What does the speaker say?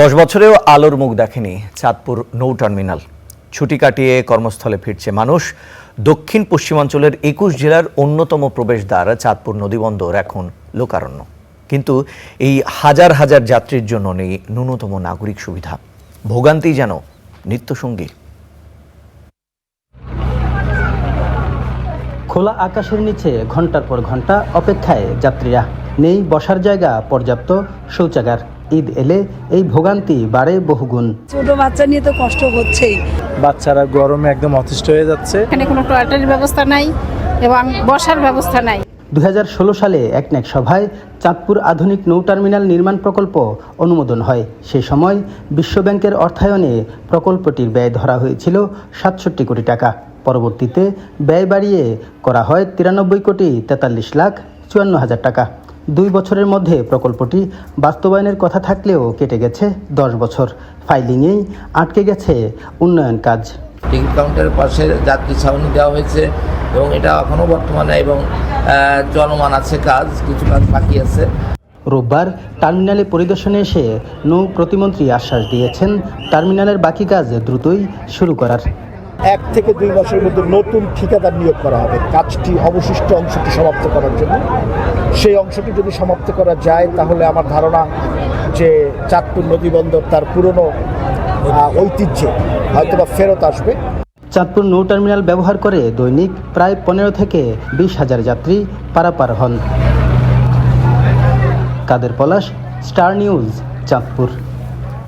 10 বছরেও আলোর মুখ দেখেনি চাঁদপুর নৌ টার্মিনাল। ছুটি কাটিয়ে কর্মস্থলে ফিরছে মানুষ। দক্ষিণ পশ্চিমাঞ্চলের 21 জেলার অন্যতম প্রবেশদ্বার চাঁদপুর নদীবন্দর এখন লোকারণ্য। কিন্তু এই হাজার হাজার যাত্রীর জন্য নেই ন্যূনতম নাগরিক সুবিধা। ভোগান্তি যেন নিত্যসঙ্গী। খোলা আকাশের নিচে ঘন্টার পর ঘন্টা অপেক্ষায় যাত্রীরা। নেই বসার জায়গা, পর্যাপ্ত শৌচাগার। ঈদ এলে এই ভোগান্তি বাড়ে বহুগুণ। ছোট বাচ্চা নিয়ে তো কষ্ট হচ্ছেই। বাচ্চারা গরমে একদম অতিষ্ঠ হয়ে যাচ্ছে। এখানে কোনো টয়লেটের ব্যবস্থা নাই এবং বসার ব্যবস্থা নাই। 2016 সালে একনেক সভায় চাঁদপুর আধুনিক নৌ টার্মিনাল নির্মাণ প্রকল্প অনুমোদন হয়। সে সময় বিশ্বব্যাংকের অর্থায়নে প্রকল্পটির ব্যয় ধরা হয়েছিল 67 কোটি টাকা। পরবর্তীতে ব্যয় বাড়িয়ে করা হয় 93,43,54,000 টাকা। 2 বছরের মধ্যে প্রকল্পটি বাস্তবায়নের কথা থাকলেও কেটে গেছে 10 বছর। ফাইলিংয়েই আটকে গেছে উন্নয়ন কাজ। টিকিট কাউন্টারের পাশে যাত্রী ছাউনি দেওয়া হয়েছে এবং এটা এখনও বর্তমানে এবং চলমান আছে, কিছু কাজ বাকি আছে। রোববার টার্মিনালে পরিদর্শনে এসে নৌ প্রতিমন্ত্রী আশ্বাস দিয়েছেন টার্মিনালের বাকি কাজ দ্রুতই শুরু করার। 1 থেকে 2 মাসের মধ্যে নতুন ঠিকাদার নিয়োগ করা হবে কাজটি অবশিষ্ট অংশটি সমাপ্ত করার জন্য। সেই অংশটি যদি সমাপ্ত করা যায় তাহলে আমার ধারণা যে চাঁদপুর নদীবন্দর তার পুরনো ঐতিহ্যে হয়তোবা ফেরত আসবে। চাঁদপুর নৌ টার্মিনাল ব্যবহার করে দৈনিক প্রায় 15 থেকে 20 হাজার যাত্রী পারাপার হন। কাদের পলাশ, স্টার নিউজ, চাঁদপুর।